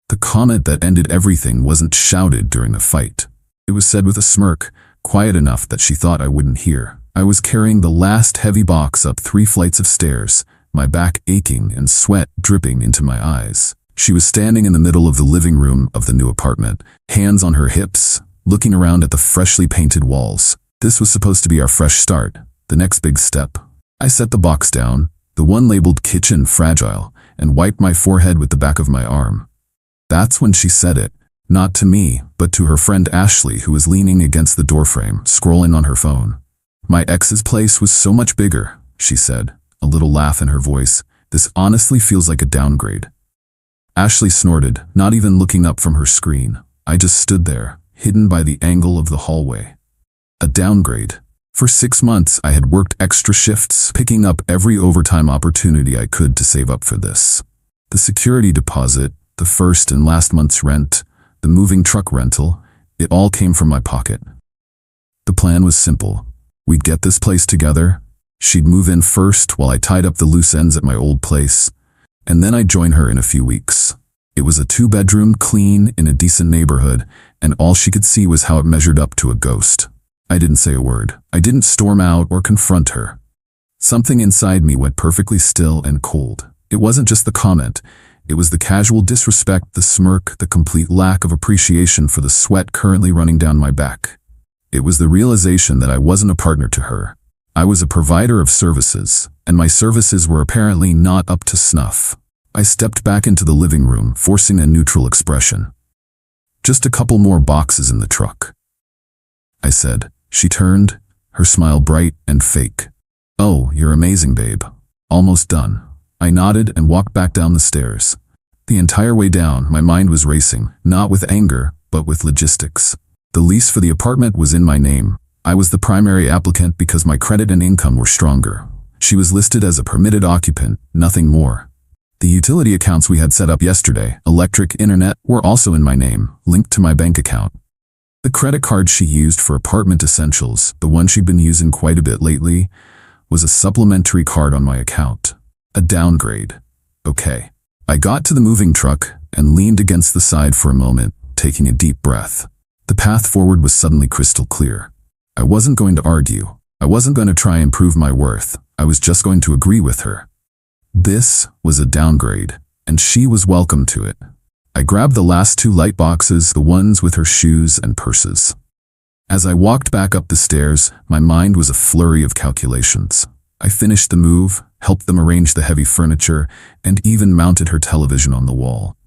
The comment that ended everything wasn't shouted during the fight. It was said with a smirk, quiet enough that she thought I wouldn't hear. I was carrying the last heavy box up 3 flights of stairs, my back aching and sweat dripping into my eyes. She was standing in the middle of the living room of the new apartment, hands on her hips, looking around at the freshly painted walls. This was supposed to be our fresh start, the next big step. I set the box down, the one labeled kitchen fragile, and wiped my forehead with the back of my arm. That's when she said it, not to me, but to her friend Ashley, who was leaning against the doorframe, scrolling on her phone. "My ex's place was so much bigger," she said, a little laugh in her voice. "This honestly feels like a downgrade." Ashley snorted, not even looking up from her screen. I just stood there, hidden by the angle of the hallway. A downgrade. For 6 months, I had worked extra shifts, picking up every overtime opportunity I could to save up for this. The security deposit, the first and last month's rent, the moving truck rental, it all came from my pocket. The plan was simple. We'd get this place together. She'd move in first while I tied up the loose ends at my old place, and then I'd join her in a few weeks. It was a 2-bedroom, clean, in a decent neighborhood, and all she could see was how it measured up to a ghost. I didn't say a word. I didn't storm out or confront her. Something inside me went perfectly still and cold. It wasn't just the comment. It was the casual disrespect, the smirk, the complete lack of appreciation for the sweat currently running down my back. It was the realization that I wasn't a partner to her. I was a provider of services, and my services were apparently not up to snuff. I stepped back into the living room, forcing a neutral expression. "Just a couple more boxes in the truck," I said. She turned, her smile bright and fake. "Oh, you're amazing, babe. Almost done." I nodded and walked back down the stairs. The entire way down, my mind was racing, not with anger, but with logistics. The lease for the apartment was in my name. I was the primary applicant because my credit and income were stronger. She was listed as a permitted occupant, nothing more. The utility accounts we had set up yesterday, electric, internet, were also in my name, linked to my bank account. The credit card she used for apartment essentials, the one she'd been using quite a bit lately, was a supplementary card on my account. A downgrade. Okay. I got to the moving truck and leaned against the side for a moment, taking a deep breath. The path forward was suddenly crystal clear. I wasn't going to argue. I wasn't going to try and prove my worth. I was just going to agree with her. This was a downgrade, and she was welcome to it. I grabbed the last 2 light boxes, the ones with her shoes and purses. As I walked back up the stairs, my mind was a flurry of calculations. I finished the move, helped them arrange the heavy furniture, and even mounted her television on the wall.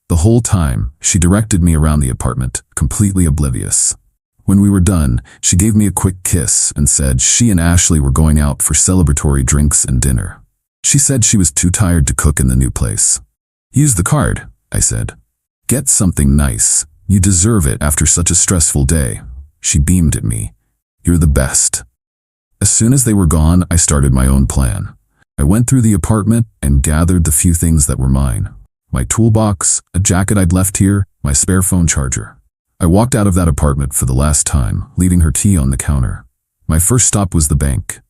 The whole time, she directed me around the apartment, completely oblivious. When we were done, she gave me a quick kiss and said she and Ashley were going out for celebratory drinks and dinner. She said she was too tired to cook in the new place. "Use the card," I said. "Get something nice. You deserve it after such a stressful day." She beamed at me. "You're the best." As soon as they were gone, I started my own plan. I went through the apartment and gathered the few things that were mine. My toolbox, a jacket I'd left here, my spare phone charger. I walked out of that apartment for the last time, leaving her key on the counter. My first stop was the bank.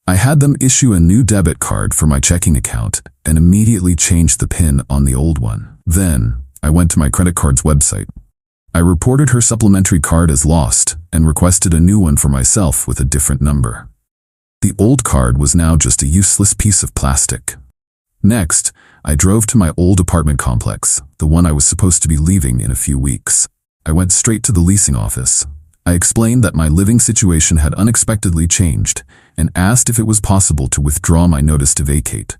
I had them issue a new debit card for my checking account and immediately changed the PIN on the old one. Then, I went to my credit card's website. I reported her supplementary card as lost and requested a new one for myself with a different number. The old card was now just a useless piece of plastic. Next, I drove to my old apartment complex, the one I was supposed to be leaving in a few weeks. I went straight to the leasing office. I explained that my living situation had unexpectedly changed and asked if it was possible to withdraw my notice to vacate.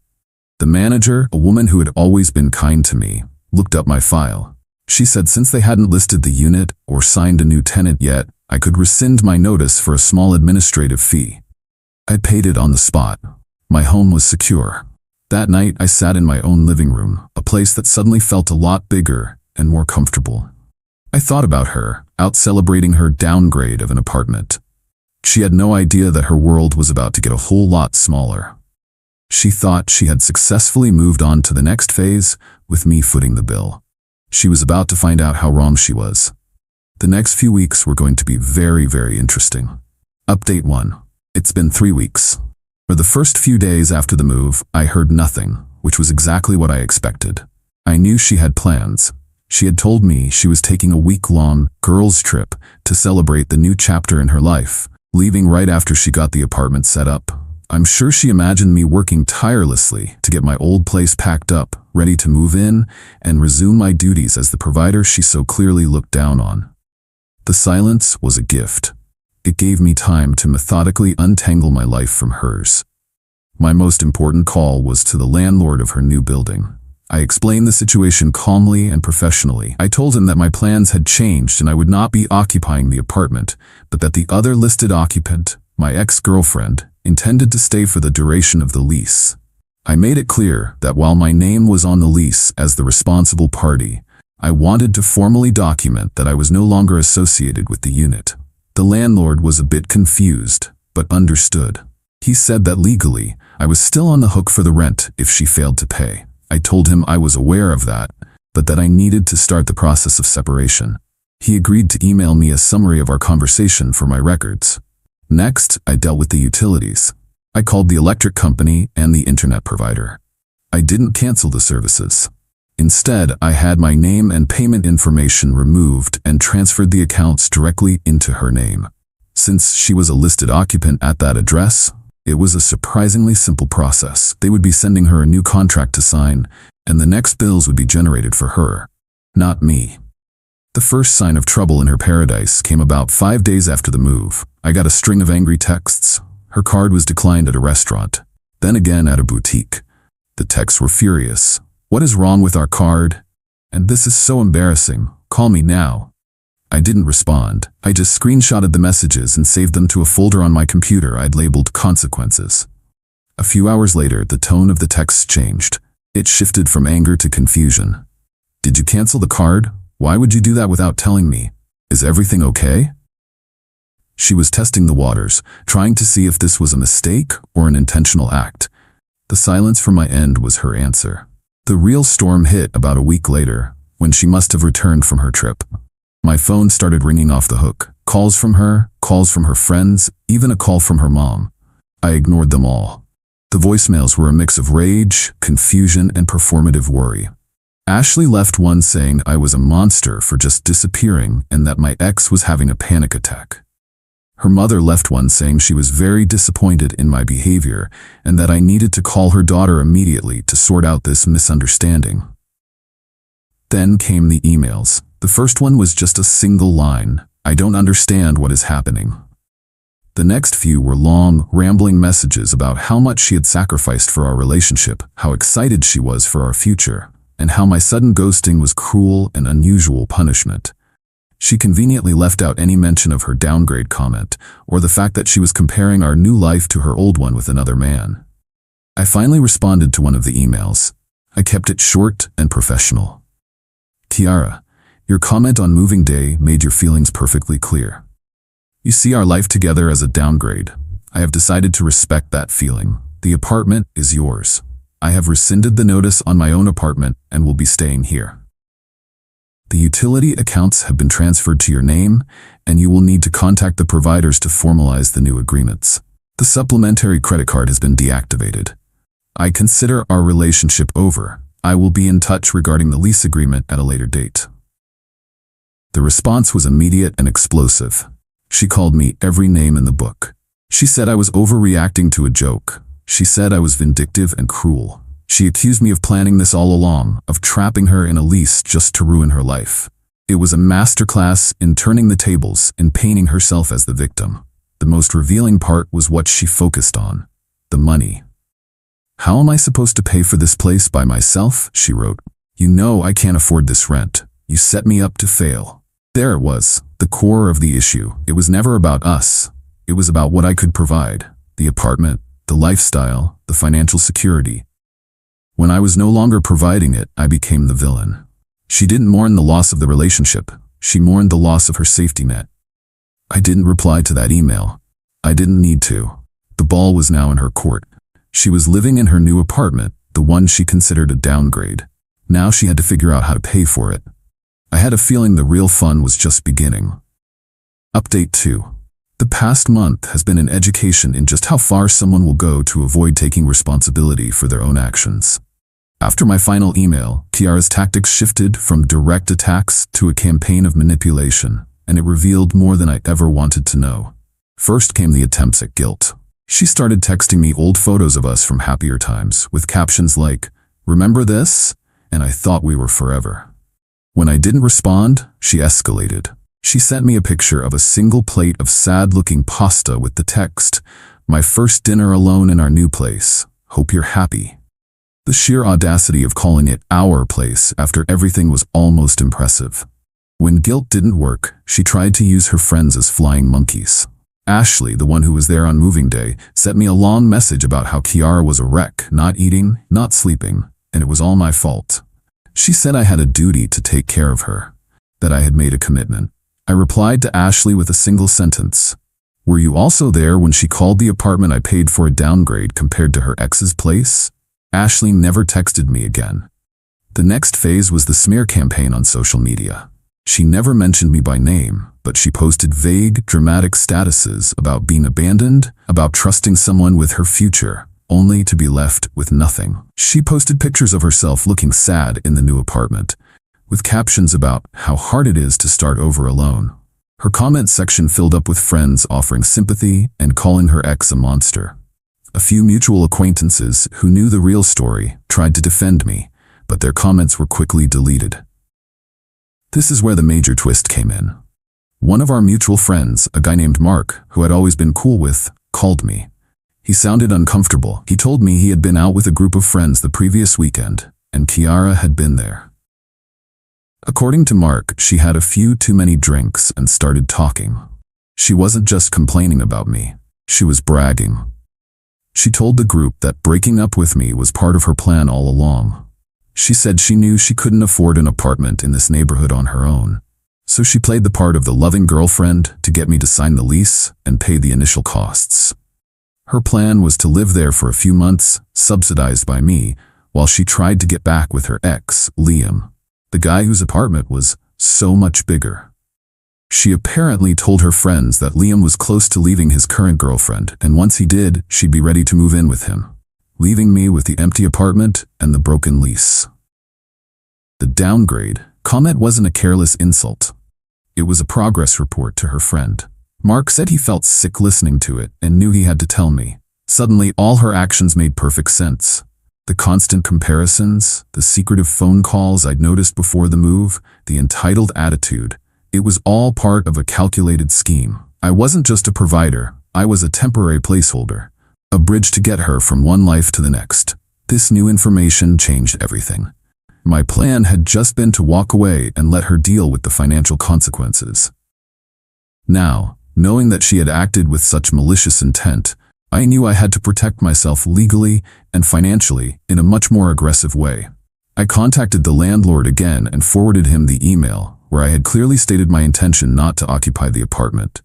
The manager, a woman who had always been kind to me, looked up my file. She said since they hadn't listed the unit or signed a new tenant yet, I could rescind my notice for a small administrative fee. I paid it on the spot. My home was secure. That night, I sat in my own living room, a place that suddenly felt a lot bigger and more comfortable. I thought about her, out celebrating her downgrade of an apartment. She had no idea that her world was about to get a whole lot smaller. She thought she had successfully moved on to the next phase, with me footing the bill. She was about to find out how wrong she was. The next few weeks were going to be very, very interesting. Update 1. It's been 3 weeks. For the first few days after the move, I heard nothing, which was exactly what I expected. I knew she had plans, She had told me she was taking a week-long girls' trip to celebrate the new chapter in her life, leaving right after she got the apartment set up. I'm sure she imagined me working tirelessly to get my old place packed up, ready to move in and resume my duties as the provider she so clearly looked down on. The silence was a gift. It gave me time to methodically untangle my life from hers. My most important call was to the landlord of her new building. I explained the situation calmly and professionally. I told him that my plans had changed and I would not be occupying the apartment, but that the other listed occupant, my ex-girlfriend, intended to stay for the duration of the lease. I made it clear that while my name was on the lease as the responsible party, I wanted to formally document that I was no longer associated with the unit. The landlord was a bit confused, but understood. He said that legally, I was still on the hook for the rent if she failed to pay. I told him I was aware of that, but that I needed to start the process of separation. He agreed to email me a summary of our conversation for my records. Next, I dealt with the utilities. I called the electric company and the internet provider. I didn't cancel the services. Instead, I had my name and payment information removed and transferred the accounts directly into her name. Since she was a listed occupant at that address, it was a surprisingly simple process. They would be sending her a new contract to sign, and the next bills would be generated for her, not me. The first sign of trouble in her paradise came about 5 days after the move. I got a string of angry texts. Her card was declined at a restaurant, then again at a boutique. The texts were furious. "What is wrong with our card? And this is so embarrassing. Call me now." I didn't respond. I just screenshotted the messages and saved them to a folder on my computer I'd labeled consequences. A few hours later, the tone of the texts changed. It shifted from anger to confusion. "Did you cancel the card? Why would you do that without telling me? Is everything okay?" She was testing the waters, trying to see if this was a mistake or an intentional act. The silence from my end was her answer. The real storm hit about a week later, when she must have returned from her trip. My phone started ringing off the hook. Calls from her friends, even a call from her mom. I ignored them all. The voicemails were a mix of rage, confusion, and performative worry. Ashley left one saying I was a monster for just disappearing and that my ex was having a panic attack. Her mother left one saying she was very disappointed in my behavior and that I needed to call her daughter immediately to sort out this misunderstanding. Then came the emails. The first one was just a single line, "I don't understand what is happening." The next few were long, rambling messages about how much she had sacrificed for our relationship, how excited she was for our future, and how my sudden ghosting was cruel and unusual punishment. She conveniently left out any mention of her downgrade comment, or the fact that she was comparing our new life to her old one with another man. I finally responded to one of the emails. I kept it short and professional. "Tiara, your comment on moving day made your feelings perfectly clear. You see our life together as a downgrade. I have decided to respect that feeling. The apartment is yours. I have rescinded the notice on my own apartment and will be staying here. The utility accounts have been transferred to your name, and you will need to contact the providers to formalize the new agreements. The supplementary credit card has been deactivated. I consider our relationship over. I will be in touch regarding the lease agreement at a later date." The response was immediate and explosive. She called me every name in the book. She said I was overreacting to a joke. She said I was vindictive and cruel. She accused me of planning this all along, of trapping her in a lease just to ruin her life. It was a masterclass in turning the tables and painting herself as the victim. The most revealing part was what she focused on: the money. "How am I supposed to pay for this place by myself?" she wrote. "You know I can't afford this rent. You set me up to fail." There it was, the core of the issue. It was never about us. It was about what I could provide: the apartment, the lifestyle, the financial security. When I was no longer providing it, I became the villain. She didn't mourn the loss of the relationship. She mourned the loss of her safety net. I didn't reply to that email. I didn't need to. The ball was now in her court. She was living in her new apartment, the one she considered a downgrade. Now she had to figure out how to pay for it. I had a feeling the real fun was just beginning. Update 2. The past month has been an education in just how far someone will go to avoid taking responsibility for their own actions. After my final email, Kiara's tactics shifted from direct attacks to a campaign of manipulation, and it revealed more than I ever wanted to know. First came the attempts at guilt. She started texting me old photos of us from happier times, with captions like, "Remember this?" And I thought we were forever. When I didn't respond, she escalated. She sent me a picture of a single plate of sad-looking pasta with the text, "My first dinner alone in our new place. Hope you're happy." The sheer audacity of calling it our place after everything was almost impressive. When guilt didn't work, she tried to use her friends as flying monkeys. Ashley, the one who was there on moving day, sent me a long message about how Kiara was a wreck, not eating, not sleeping, and it was all my fault. She said I had a duty to take care of her, that I had made a commitment. I replied to Ashley with a single sentence. "Were you also there when she called the apartment I paid for a downgrade compared to her ex's place?" Ashley never texted me again. The next phase was the smear campaign on social media. She never mentioned me by name, but she posted vague, dramatic statuses about being abandoned, about trusting someone with her future, only to be left with nothing. She posted pictures of herself looking sad in the new apartment, with captions about how hard it is to start over alone. Her comment section filled up with friends offering sympathy and calling her ex a monster. A few mutual acquaintances who knew the real story tried to defend me, but their comments were quickly deleted. This is where the major twist came in. One of our mutual friends, a guy named Mark, who I'd always been cool with, called me. He sounded uncomfortable. He told me he had been out with a group of friends the previous weekend, and Kiara had been there. According to Mark, she had a few too many drinks and started talking. She wasn't just complaining about me, she was bragging. She told the group that breaking up with me was part of her plan all along. She said she knew she couldn't afford an apartment in this neighborhood on her own, so she played the part of the loving girlfriend to get me to sign the lease and pay the initial costs. Her plan was to live there for a few months, subsidized by me, while she tried to get back with her ex, Liam, the guy whose apartment was so much bigger. She apparently told her friends that Liam was close to leaving his current girlfriend, and once he did, she'd be ready to move in with him, leaving me with the empty apartment and the broken lease. The downgrade comment wasn't a careless insult. It was a progress report to her friend. Mark said he felt sick listening to it and knew he had to tell me. Suddenly, all her actions made perfect sense. The constant comparisons, the secretive phone calls I'd noticed before the move, the entitled attitude. It was all part of a calculated scheme. I wasn't just a provider, I was a temporary placeholder, a bridge to get her from one life to the next. This new information changed everything. My plan had just been to walk away and let her deal with the financial consequences. Now, knowing that she had acted with such malicious intent, I knew I had to protect myself legally and financially in a much more aggressive way. I contacted the landlord again and forwarded him the email, where I had clearly stated my intention not to occupy the apartment.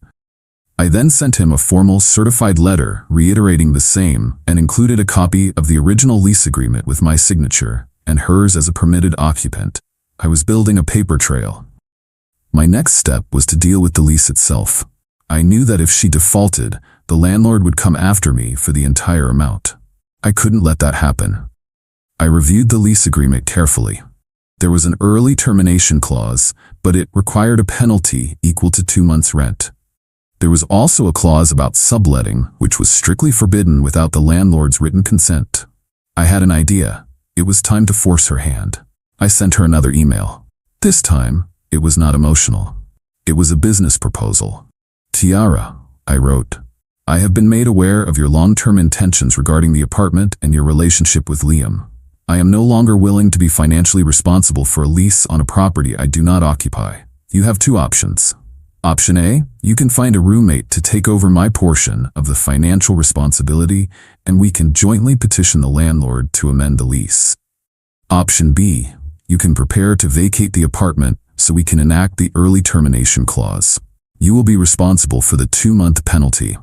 I then sent him a formal certified letter reiterating the same and included a copy of the original lease agreement with my signature and hers as a permitted occupant. I was building a paper trail. My next step was to deal with the lease itself. I knew that if she defaulted, the landlord would come after me for the entire amount. I couldn't let that happen. I reviewed the lease agreement carefully. There was an early termination clause, but it required a penalty equal to 2 months' rent. There was also a clause about subletting, which was strictly forbidden without the landlord's written consent. I had an idea. It was time to force her hand. I sent her another email. This time, it was not emotional. It was a business proposal. "Tiara," I wrote, "I have been made aware of your long-term intentions regarding the apartment and your relationship with Liam. I am no longer willing to be financially responsible for a lease on a property I do not occupy. You have 2 options. Option A, you can find a roommate to take over my portion of the financial responsibility, and we can jointly petition the landlord to amend the lease. Option B, you can prepare to vacate the apartment so we can enact the early termination clause. You will be responsible for the 2-month penalty.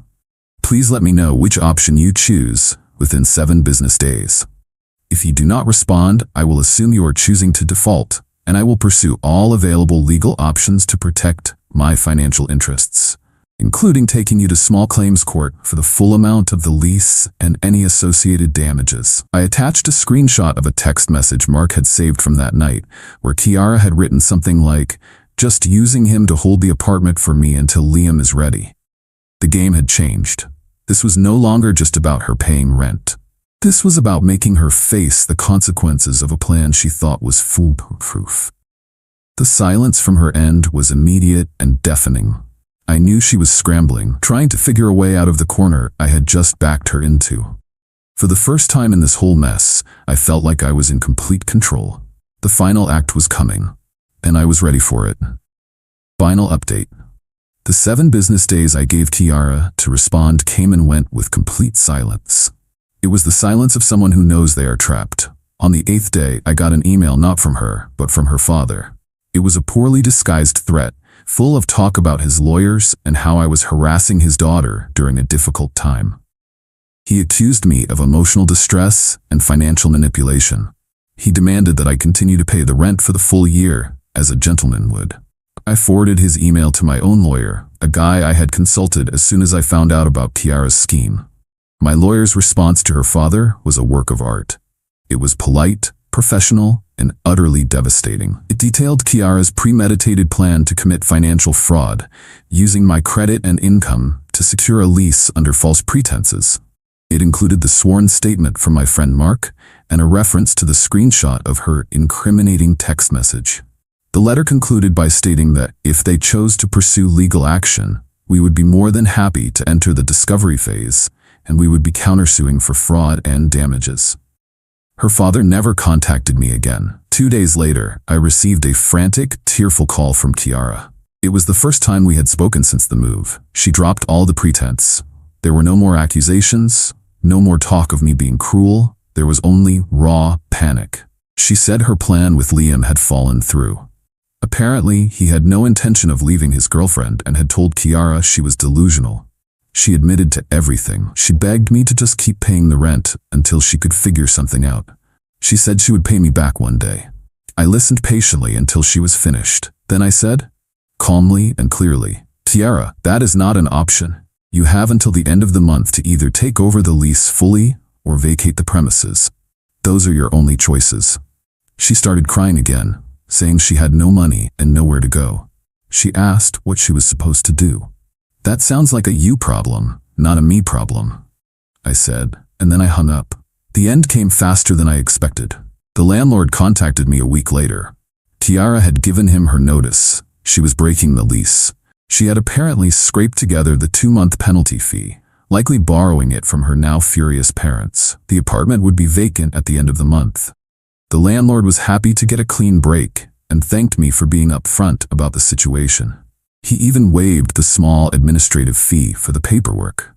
Please let me know which option you choose within 7 business days. If you do not respond, I will assume you are choosing to default, and I will pursue all available legal options to protect my financial interests." including taking you to small claims court for the full amount of the lease and any associated damages. I attached a screenshot of a text message Mark had saved from that night, where Kiara had written something like, "Just using him to hold the apartment for me until Liam is ready." The game had changed. This was no longer just about her paying rent. This was about making her face the consequences of a plan she thought was foolproof. The silence from her end was immediate and deafening. I knew she was scrambling, trying to figure a way out of the corner I had just backed her into. For the first time in this whole mess, I felt like I was in complete control. The final act was coming, and I was ready for it. Final update. The 7 business days I gave Kiara to respond came and went with complete silence. It was the silence of someone who knows they are trapped. On the 8th day, I got an email not from her, but from her father. It was a poorly disguised threat, full of talk about his lawyers and how I was harassing his daughter during a difficult time. He accused me of emotional distress and financial manipulation. He demanded that I continue to pay the rent for the full year, as a gentleman would. I forwarded his email to my own lawyer, a guy I had consulted as soon as I found out about Kiara's scheme. My lawyer's response to her father was a work of art. It was polite, professional, and utterly devastating. It detailed Kiara's premeditated plan to commit financial fraud, using my credit and income to secure a lease under false pretenses. It included the sworn statement from my friend Mark and a reference to the screenshot of her incriminating text message. The letter concluded by stating that if they chose to pursue legal action, we would be more than happy to enter the discovery phase, and we would be countersuing for fraud and damages. Her father never contacted me again. 2 days later, I received a frantic, tearful call from Kiara. It was the first time we had spoken since the move. She dropped all the pretense. There were no more accusations, no more talk of me being cruel. There was only raw panic. She said her plan with Liam had fallen through. Apparently, he had no intention of leaving his girlfriend and had told Kiara she was delusional. She admitted to everything. She begged me to just keep paying the rent until she could figure something out. She said she would pay me back one day. I listened patiently until she was finished. Then I said, calmly and clearly, "Kiara, that is not an option. You have until the end of the month to either take over the lease fully or vacate the premises. Those are your only choices." She started crying again, saying she had no money and nowhere to go. She asked what she was supposed to do. "That sounds like a you problem, not a me problem," I said, and then I hung up. The end came faster than I expected. The landlord contacted me a week later. Kiara had given him her notice. She was breaking the lease. She had apparently scraped together the 2-month penalty fee, likely borrowing it from her now furious parents. The apartment would be vacant at the end of the month. The landlord was happy to get a clean break and thanked me for being upfront about the situation. He even waived the small administrative fee for the paperwork.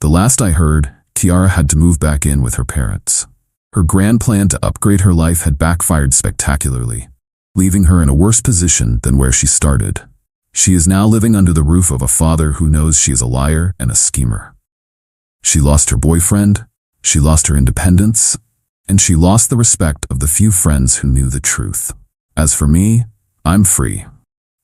The last I heard, Kiara had to move back in with her parents. Her grand plan to upgrade her life had backfired spectacularly, leaving her in a worse position than where she started. She is now living under the roof of a father who knows she is a liar and a schemer. She lost her boyfriend, she lost her independence, and she lost the respect of the few friends who knew the truth. As for me, I'm free.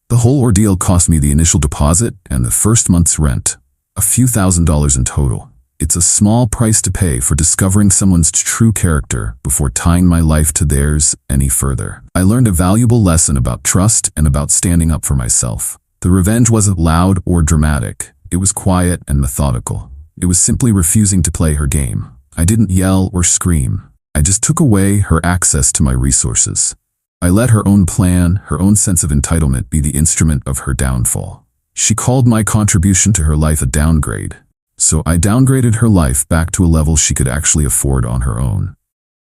The whole ordeal cost me the initial deposit and the first month's rent, a few $1,000s in total. It's a small price to pay for discovering someone's true character before tying my life to theirs any further. I learned a valuable lesson about trust and about standing up for myself. The revenge wasn't loud or dramatic. It was quiet and methodical. It was simply refusing to play her game. I didn't yell or scream. I just took away her access to my resources. I let her own plan, her own sense of entitlement be the instrument of her downfall. She called my contribution to her life a downgrade. So I downgraded her life back to a level she could actually afford on her own.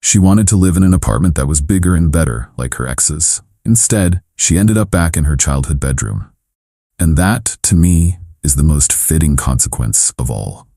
She wanted to live in an apartment that was bigger and better, like her ex's. Instead, she ended up back in her childhood bedroom. And that, to me, is the most fitting consequence of all.